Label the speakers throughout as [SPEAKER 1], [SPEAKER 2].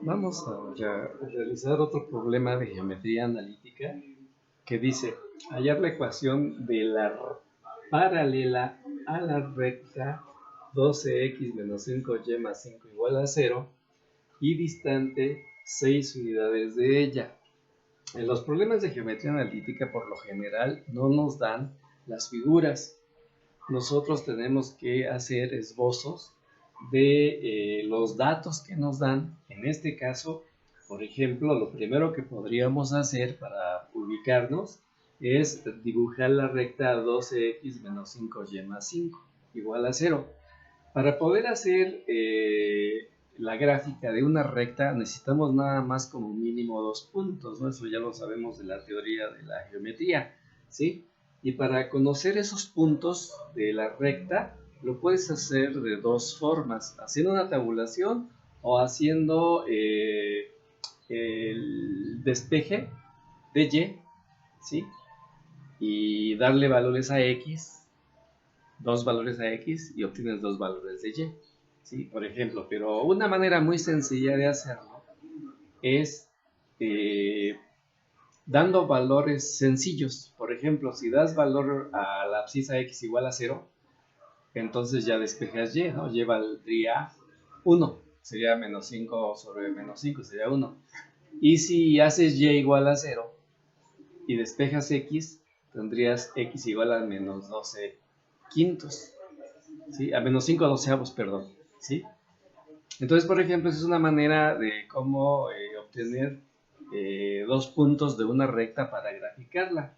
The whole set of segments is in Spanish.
[SPEAKER 1] Vamos a realizar otro problema de geometría analítica que dice hallar la ecuación de la paralela a la recta 12x menos 5y más 5 igual a 0 y distante 6 unidades de ella. En los problemas de geometría analítica por lo general no nos dan las figuras. Nosotros tenemos que hacer esbozos de los datos que nos dan. En este caso, por ejemplo, lo primero que podríamos hacer para ubicarnos es dibujar la recta 12x menos 5y más 5 igual a 0. Para poder hacer la gráfica de una recta necesitamos nada más como mínimo 2 puntos, ¿no? Eso ya lo sabemos de la teoría de la geometría, ¿sí? Y para conocer esos puntos de la recta lo puedes hacer de dos formas, haciendo una tabulación o haciendo el despeje de y, ¿sí? Y darle valores a x, dos valores a x y obtienes dos valores de y, ¿sí? Por ejemplo, pero una manera muy sencilla de hacerlo es dando valores sencillos. Por ejemplo, si das valor a la abscisa x igual a 0, entonces ya despejas y, ¿no? Y valdría 1, sería menos 5 sobre menos 5, sería 1. Y si haces y igual a 0 y despejas x, tendrías x igual a menos 12 quintos, ¿sí? A menos 5 doceavos, perdón, ¿sí? Entonces, por ejemplo, esa es una manera de cómo obtener dos puntos de una recta para graficarla.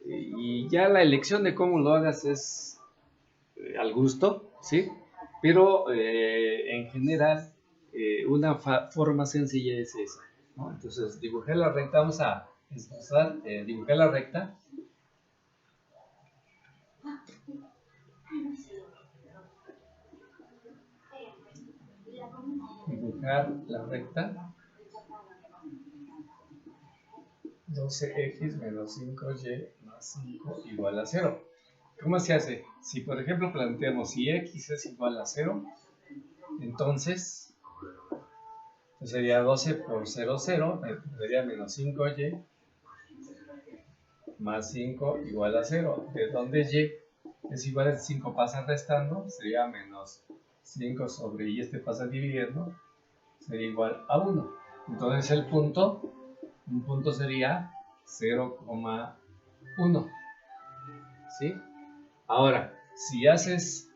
[SPEAKER 1] Y ya la elección de cómo lo hagas es al gusto, ¿sí? Pero en general, una forma sencilla es esa, ¿no? Entonces, dibujar la recta, vamos a esbozar, dibujar la recta. Dibujar la recta 12x menos 5y más 5 igual a 0. ¿Cómo se hace? Si por ejemplo planteamos si x es igual a 0, entonces sería 12 por 0, 0, sería menos 5y más 5 igual a 0, de donde y es igual a 5 pasa restando, sería menos 5 sobre y este pasa dividiendo, sería igual a 1. Entonces el punto, un punto sería 0,1, ¿sí? Ahora, si haces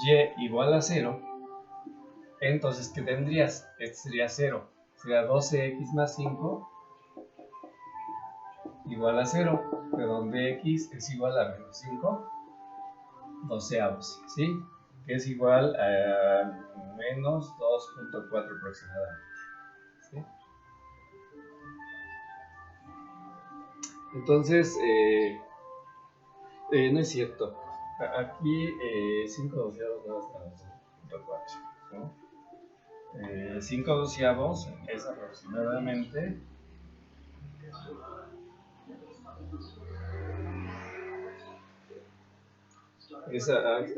[SPEAKER 1] y igual a 0, entonces ¿qué tendrías? Este sería 0, sería 12x más 5 igual a 0, de donde x es igual a menos 5 doceavos, ¿sí? Que es igual a menos 2.4 aproximadamente, ¿sí? Entonces, no es cierto. Aquí 5 doceavos no está 2.4, ¿no? 5 doceavos es aproximadamente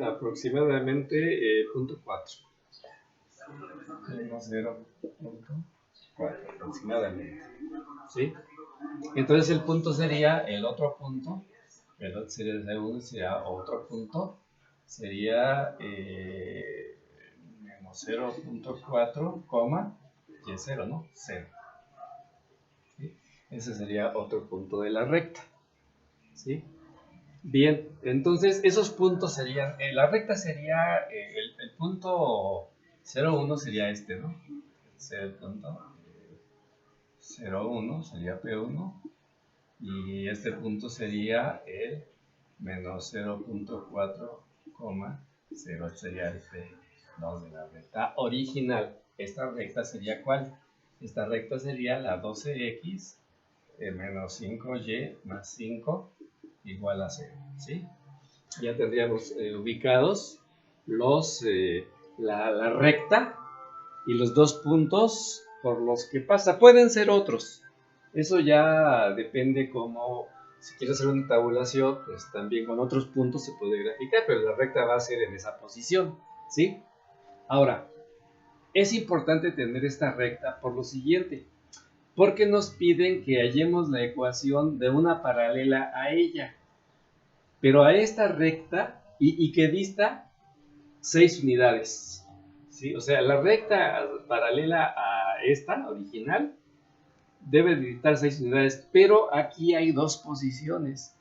[SPEAKER 1] aproximadamente 0.4, 0.4 aproximadamente, ¿sí? Entonces el punto sería el otro punto, el otro sería el segundo, sería otro punto, sería menos 0.4, y es 0, ¿no? 0. ¿Sí? Ese sería otro punto de la recta, ¿sí? Bien, entonces esos puntos serían, la recta sería, el punto 0,1 sería este, ¿no? El punto 0,1 sería P1 y este punto sería el menos 0.4,0 sería el P2 de la recta original. ¿Esta recta sería cuál? Esta recta sería la 12x menos 5y más 5 igual a 0, ¿sí? Ya tendríamos ubicados la recta y los dos puntos por los que pasa. Pueden ser otros. Eso ya depende cómo, si quieres hacer una tabulación, pues también con otros puntos se puede graficar, pero la recta va a ser en esa posición, ¿sí? Ahora, es importante tener esta recta por lo siguiente, porque nos piden que hallemos la ecuación de una paralela a ella, pero a esta recta y que dista 6 unidades, ¿sí? O sea, la recta paralela a esta original debe distar 6 unidades, pero aquí hay dos posiciones.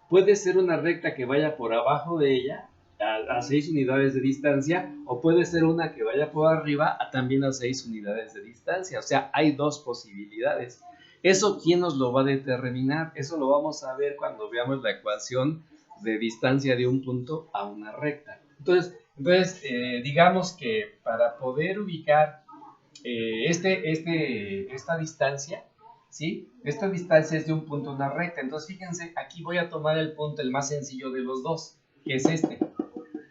[SPEAKER 1] Puede ser una recta que vaya por abajo de ella a 6 unidades de distancia, o puede ser una que vaya por arriba también a 6 unidades de distancia. O sea, hay dos posibilidades. ¿Eso quién nos lo va a determinar? Eso lo vamos a ver cuando veamos la ecuación de distancia de un punto a una recta. Entonces digamos que para poder ubicar esta distancia, ¿sí? Esta distancia es de un punto a una recta. Entonces, fíjense, aquí voy a tomar el punto, el más sencillo de los dos, que es este,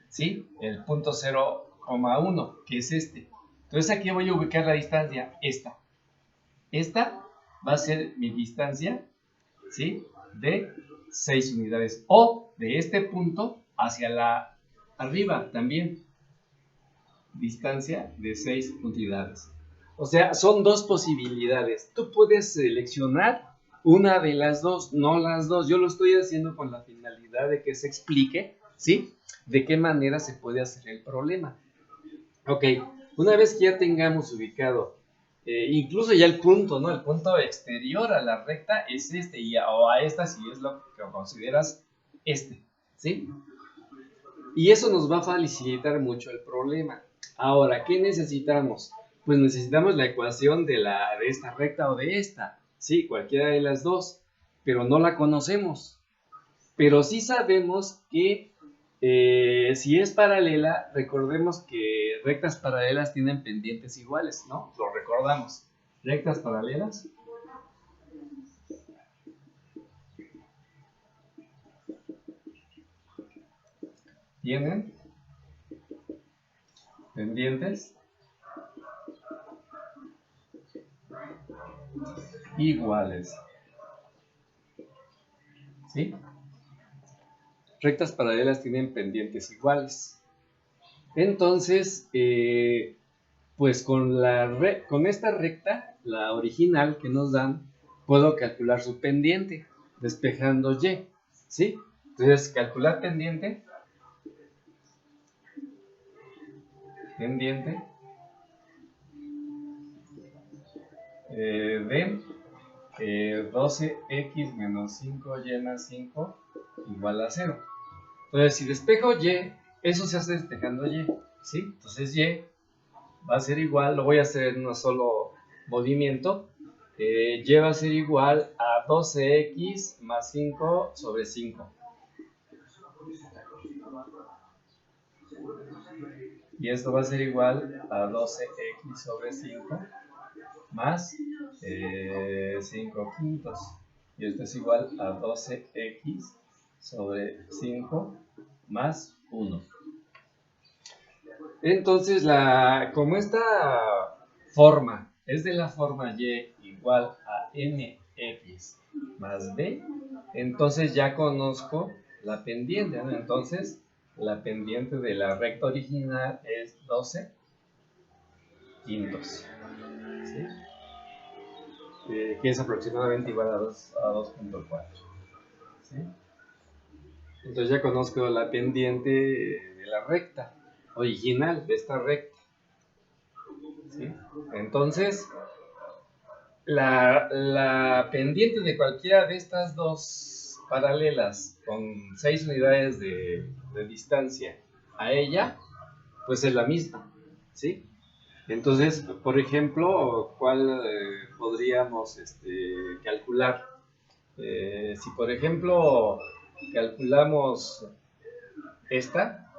[SPEAKER 1] ¿sí? El punto 0,1, que es este. Entonces, aquí voy a ubicar la distancia, esta. Esta va a ser mi distancia, ¿sí? De 6 unidades. O de este punto hacia la arriba también. Distancia de 6 unidades. O sea, son dos posibilidades. Tú puedes seleccionar una de las dos, no las dos. Yo lo estoy haciendo con la finalidad de que se explique, ¿sí? De qué manera se puede hacer el problema. Ok, una vez que ya tengamos ubicado, incluso ya el punto, ¿no? El punto exterior a la recta es este, o a esta si es lo que consideras este, ¿sí? Y eso nos va a facilitar mucho el problema. Ahora, ¿qué necesitamos? Pues necesitamos la ecuación de esta recta o de esta. Sí, cualquiera de las dos. Pero no la conocemos. Pero sí sabemos que si es paralela, recordemos que rectas paralelas tienen pendientes iguales, ¿no? Lo recordamos. Rectas paralelas tienen pendientes iguales. ¿Sí? Rectas paralelas tienen pendientes iguales. Entonces, pues con esta recta, la original que nos dan, puedo calcular su pendiente, despejando y, ¿sí? Entonces, calcular pendiente de 12x menos 5y más 5 igual a 0. Entonces, si despejo y, eso se hace despejando y, ¿sí? Entonces y va a ser igual, lo voy a hacer en un solo movimiento, y va a ser igual a 12x más 5 sobre 5. Y esto va a ser igual a 12x sobre 5 más 5 quintos. Y esto es igual a 12x sobre 5 más 1. Entonces, como esta forma es de la forma y igual a mx más b, entonces ya conozco la pendiente, ¿no? Entonces, la pendiente de la recta original es 12 quintos, ¿sí? Que es aproximadamente igual a 2.4, ¿sí? Entonces ya conozco la pendiente de la recta original de esta recta, ¿sí? Entonces, la pendiente de cualquiera de estas dos paralelas con 6 unidades de distancia a ella, pues es la misma, ¿sí? Entonces, por ejemplo, ¿cuál podríamos calcular? Si por ejemplo calculamos esta,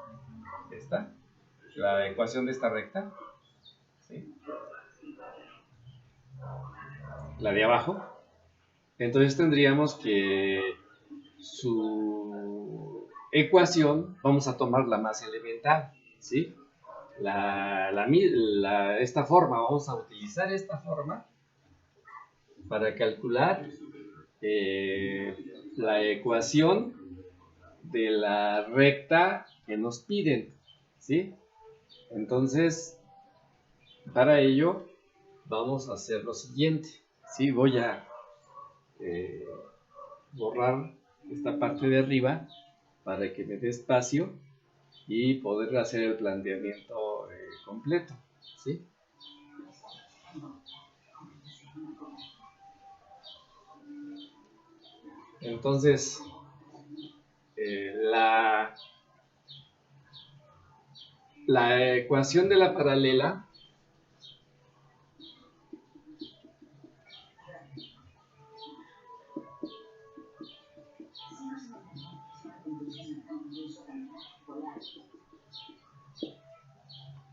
[SPEAKER 1] la ecuación de esta recta, ¿sí? La de abajo, entonces tendríamos que su ecuación, vamos a tomar la más elemental, ¿sí? Esta forma, vamos a utilizar esta forma para calcular la ecuación de la recta que nos piden, ¿sí? Entonces, para ello, vamos a hacer lo siguiente. Sí, voy a borrar esta parte de arriba para que me dé espacio y poder hacer el planteamiento completo. ¿Sí? Entonces, la ecuación de la paralela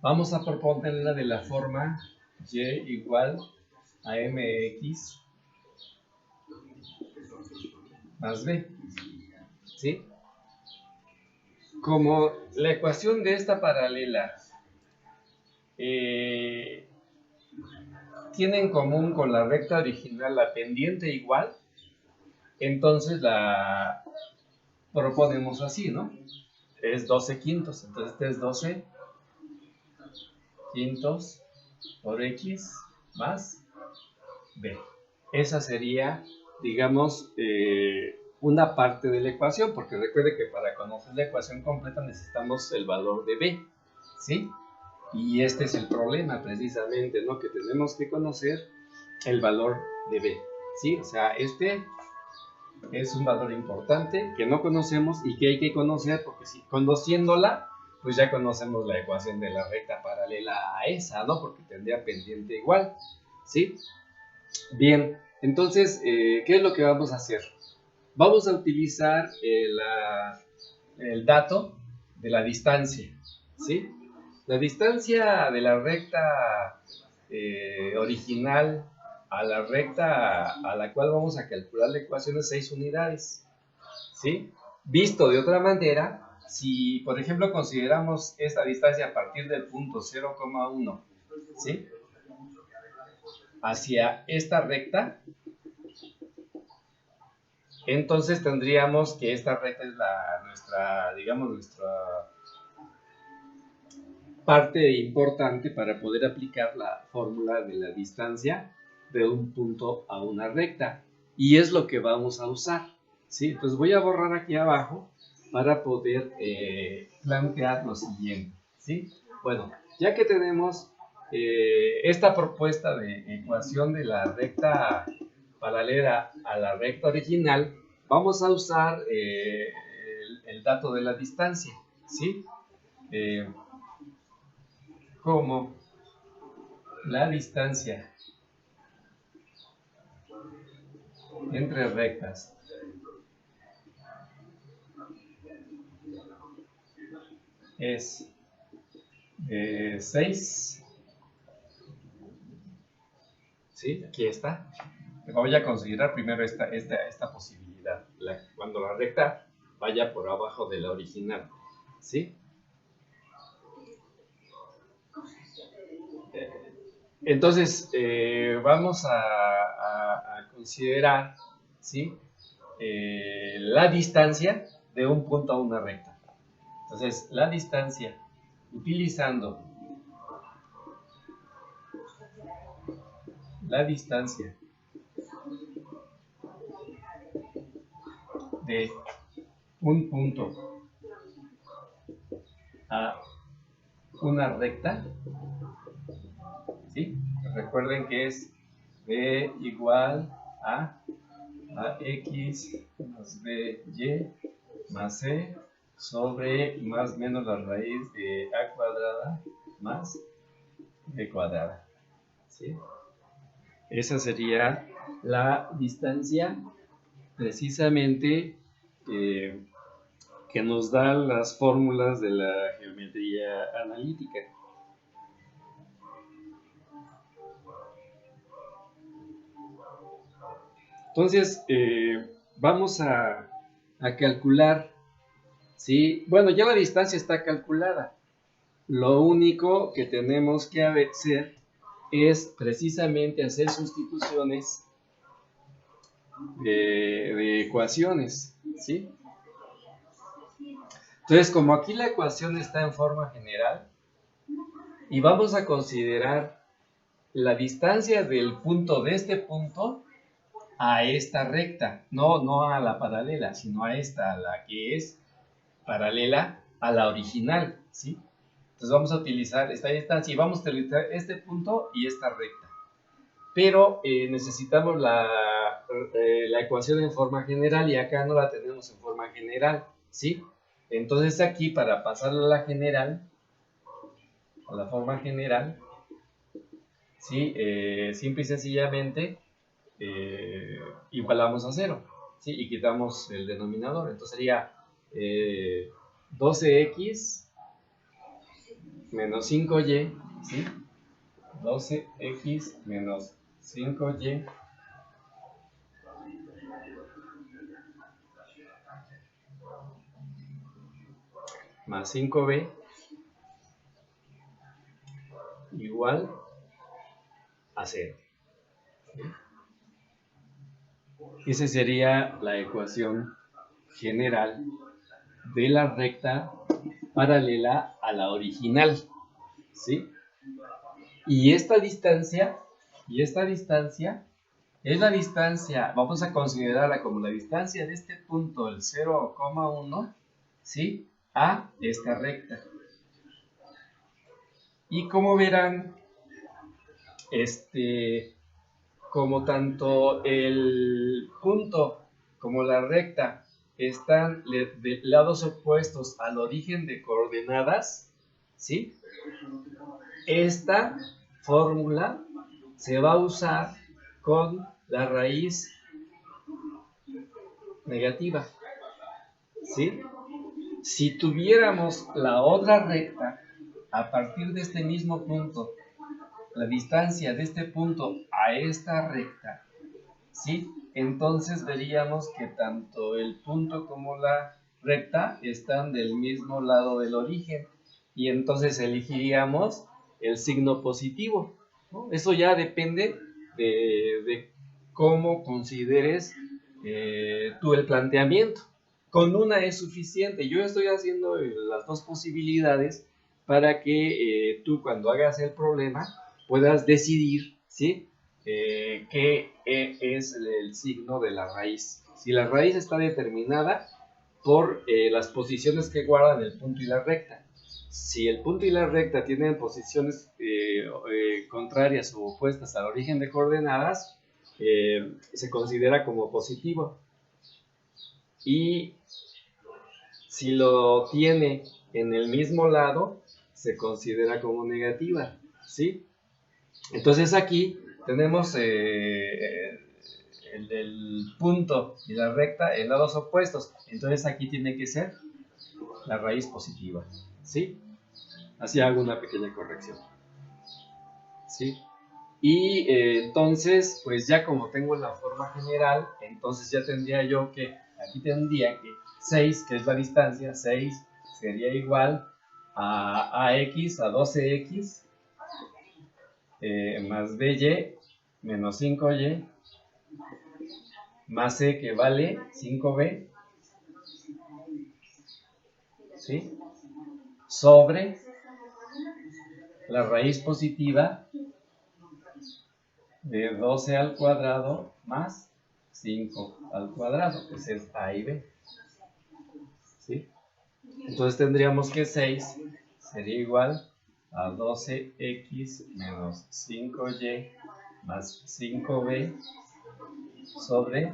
[SPEAKER 1] vamos a proponerla de la forma y igual a mx más b. ¿Sí? Como la ecuación de esta paralela tiene en común con la recta original la pendiente igual, entonces la proponemos así, ¿no? Es 12 quintos, entonces este es 12 quintos por x más b. Esa sería, digamos, una parte de la ecuación, porque recuerde que para conocer la ecuación completa necesitamos el valor de b, ¿sí? Y este es el problema precisamente, ¿no? Que tenemos que conocer el valor de b, ¿sí? O sea, este es un valor importante que no conocemos y que hay que conocer, porque si conociéndola, pues ya conocemos la ecuación de la recta paralela a esa, ¿no? Porque tendría pendiente igual, ¿sí? Bien, entonces, ¿qué es lo que vamos a hacer? Vamos a utilizar el dato de la distancia, ¿sí? La distancia de la recta original a la recta a la cual vamos a calcular la ecuación es 6 unidades, ¿sí? Visto de otra manera, si por ejemplo consideramos esta distancia a partir del punto 0,1, ¿sí? Hacia esta recta, entonces tendríamos que esta recta es nuestra, digamos, nuestra parte importante para poder aplicar la fórmula de la distancia de un punto a una recta. Y es lo que vamos a usar, ¿sí? Entonces voy a borrar aquí abajo para poder plantear lo siguiente, ¿sí? Bueno, ya que tenemos esta propuesta de ecuación de la recta paralela a la recta original, vamos a usar el dato de la distancia, ¿sí? Como la distancia entre rectas es 6, ¿sí? Aquí está. Voy a considerar primero esta posibilidad, cuando la recta vaya por abajo de la original, ¿sí? Entonces, vamos a considerar, ¿sí? La distancia de un punto a una recta. Entonces, la distancia utilizando la distancia de un punto a una recta, ¿sí? Recuerden que es b igual a x más by más c sobre más menos la raíz de a cuadrada más b cuadrada, ¿sí? Esa sería la distancia precisamente que nos da las fórmulas de la geometría analítica. Entonces, vamos a calcular, ¿sí? Bueno, ya la distancia está calculada. Lo único que tenemos que hacer es precisamente hacer sustituciones de ecuaciones, ¿sí? Entonces, como aquí la ecuación está en forma general, y vamos a considerar la distancia del punto de este punto a esta recta, no a la paralela, sino a esta, a la que es paralela a la original, ¿sí? Entonces vamos a utilizar esta distancia y vamos a utilizar este punto y esta recta. Pero necesitamos la ecuación en forma general y acá no la tenemos en forma general, ¿sí? Entonces aquí para pasarla a la general, a la forma general, ¿sí? Simple y sencillamente igualamos a 0, ¿sí? Y quitamos el denominador. Entonces sería 12x menos 5y, ¿sí? 12x menos 5y más 5b igual a 0. ¿Sí? Esa sería la ecuación general de la recta paralela a la original, ¿sí? Y esta distancia es la distancia, vamos a considerarla como la distancia de este punto, el 0,1, ¿sí? A esta recta. Y como verán, como tanto el punto como la recta están de lados opuestos al origen de coordenadas, ¿sí? Esta fórmula se va a usar con la raíz negativa, ¿sí? Si tuviéramos la otra recta, a partir de este mismo punto, la distancia de este punto a esta recta, ¿sí? Entonces veríamos que tanto el punto como la recta están del mismo lado del origen y entonces elegiríamos el signo positivo, ¿no? Eso ya depende de cómo consideres tú el planteamiento. Con una es suficiente. Yo estoy haciendo las dos posibilidades para que tú cuando hagas el problema puedas decidir, ¿sí? Qué es el signo de la raíz. Si la raíz está determinada por las posiciones que guardan el punto y la recta. Si el punto y la recta tienen posiciones contrarias o opuestas al origen de coordenadas, se considera como positivo. Y si lo tiene en el mismo lado, se considera como negativa, ¿sí? Entonces aquí tenemos el punto y la recta en lados opuestos. Entonces aquí tiene que ser la raíz positiva, ¿sí? Así hago una pequeña corrección, ¿sí? Y entonces, pues ya como tengo la forma general, entonces ya tendría yo que, aquí tendría que 6, que es la distancia, 6 sería igual a x, a 12x, más by menos 5y, más c que vale 5b, ¿sí? Sobre la raíz positiva de 12 al cuadrado más 5 al cuadrado, que es a y b, ¿sí? Entonces tendríamos que 6 sería igual a 12x menos 5y más 5b sobre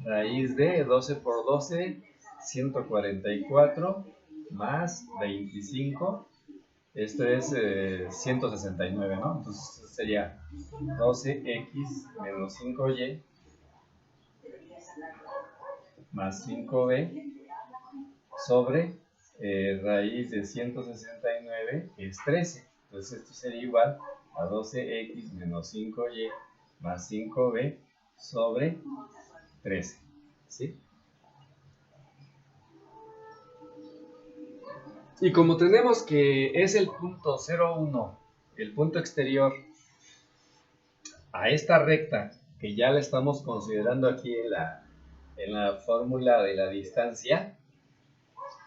[SPEAKER 1] raíz de 12 por 12, 144 más 25. Esto es 169, ¿no? Entonces sería 12x menos 5y más 5b sobre raíz de 169 es 13. Entonces esto sería igual a 12x menos 5y más 5b sobre 13. ¿Sí? Y como tenemos que es el punto 0,1, el punto exterior, a esta recta, que ya la estamos considerando aquí en la fórmula de la distancia,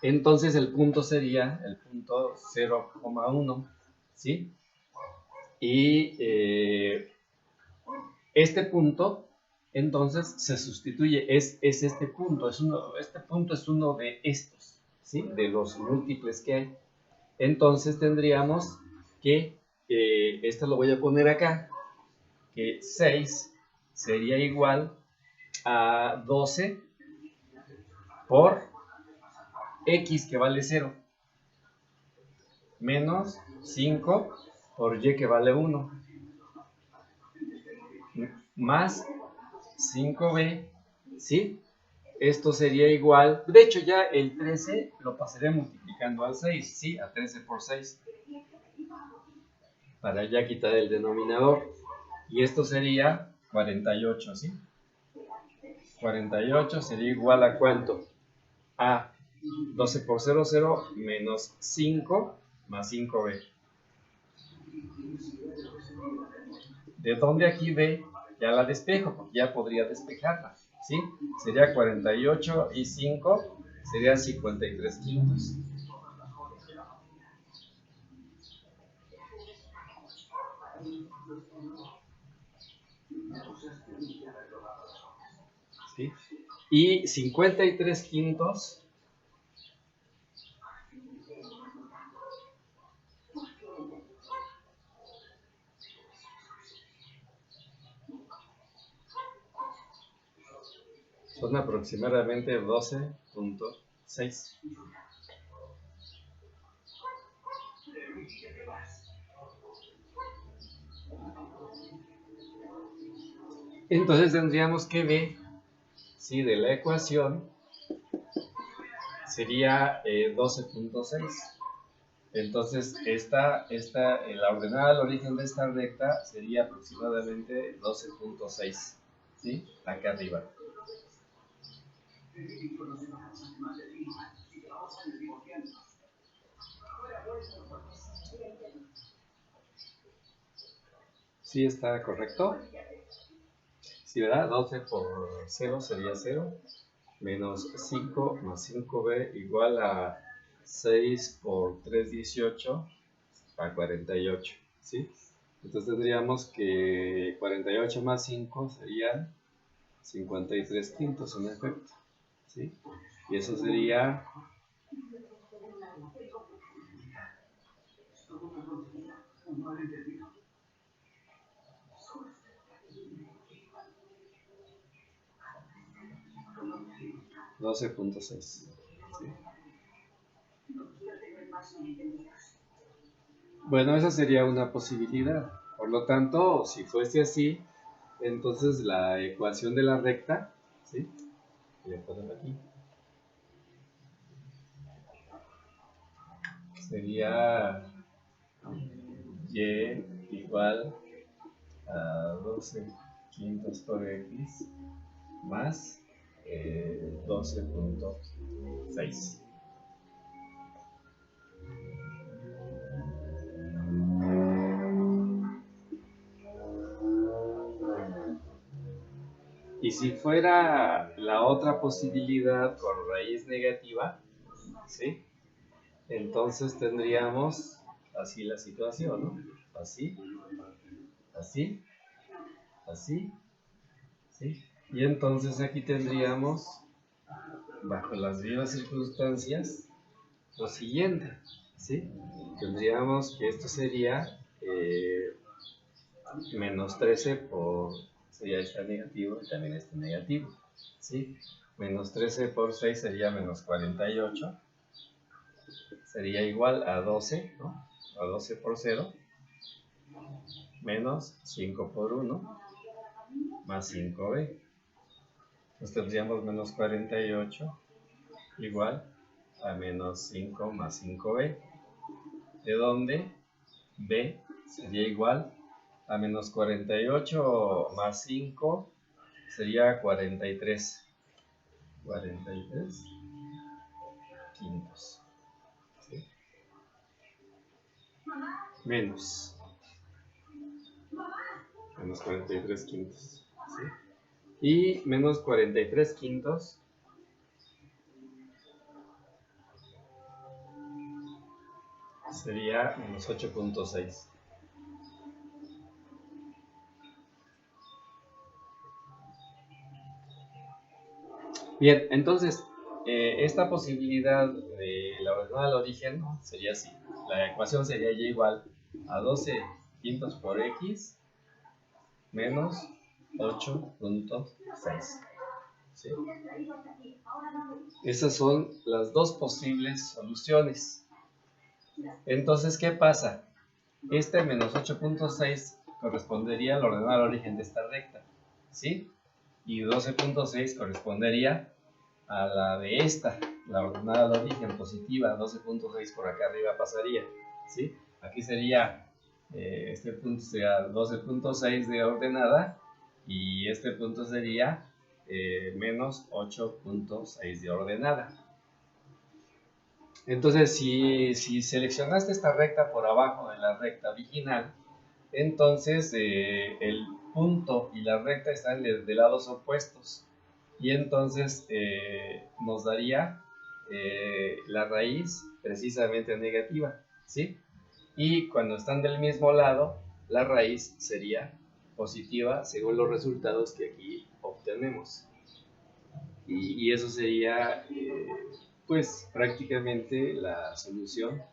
[SPEAKER 1] entonces el punto sería el punto 0,1, ¿sí? Y este punto, entonces, se sustituye, es este punto, este punto es uno de estos, ¿sí? De los múltiples que hay. Entonces tendríamos que, esto lo voy a poner acá, que 6 sería igual a 12 por x que vale 0, menos 5 por y que vale 1, más 5b, ¿sí? Esto sería igual, de hecho ya el 13 lo pasaré multiplicando al 6, ¿sí? A 13 por 6, para ya quitar el denominador. Y esto sería 48, ¿sí? 48 sería igual a ¿cuánto? A 12 por 0, 0, menos 5 más 5b. ¿De dónde aquí b? Ya la despejo, porque ya podría despejarla, ¿sí? Sería 48 y 5, serían 53 quintos. ¿Sí? Y 53 quintos son aproximadamente 12.6. Entonces tendríamos que b, ¿sí? De la ecuación sería 12.6. Entonces, la ordenada al origen de esta recta sería aproximadamente 12.6, ¿sí? Acá arriba. ¿Sí está correcto? Sí, ¿verdad? 12 por 0 sería 0, menos 5 más 5b igual a 6 por 3, 18, a 48, ¿sí? Entonces tendríamos que 48 más 5 serían 53 quintos en efecto, ¿sí? Y eso sería 12.6, ¿sí? Bueno, esa sería una posibilidad. Por lo tanto, si fuese así, entonces la ecuación de la recta, ¿sí? Voy a ponerla aquí. Sería y igual a 12 quintos por x más 12.6. Y si fuera la otra posibilidad con raíz negativa, ¿sí? Entonces tendríamos así la situación, ¿no? Así, así, así, ¿sí? Y entonces aquí tendríamos, bajo las mismas circunstancias, lo siguiente, ¿sí? Tendríamos que esto sería menos 13 por, sería este negativo y también este negativo, ¿sí? Menos 13 por 6 sería menos 48, sería igual a 12, ¿no? A 12 por 0, menos 5 por 1, más 5b. Entonces tendríamos menos 48 igual a menos 5 más 5b, de donde b sería igual a menos 48 más 5 sería 43. 43 quintos. ¿Sí? Menos 43 quintos. ¿Sí? Y menos 43 quintos sería menos 8.6. Bien, entonces, esta posibilidad de la ordenada al origen sería así. La ecuación sería y igual a 12 quintos por x menos 8.6. ¿Sí? Esas son las dos posibles soluciones. Entonces, ¿qué pasa? Este menos 8.6 correspondería al ordenado al origen de esta recta, ¿sí? Y 12.6 correspondería a la de esta, la ordenada al origen positiva, 12.6 por acá arriba pasaría, ¿sí? Aquí sería, este punto sería 12.6 de ordenada y este punto sería menos 8.6 de ordenada. Entonces, si seleccionaste esta recta por abajo de la recta original, entonces el punto y la recta están de lados opuestos y entonces nos daría la raíz precisamente negativa, ¿sí? Y cuando están del mismo lado, la raíz sería positiva según los resultados que aquí obtenemos. Y eso sería pues prácticamente la solución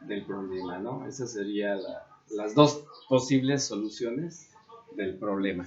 [SPEAKER 1] del problema, ¿no? Esas serían las dos posibles soluciones del problema.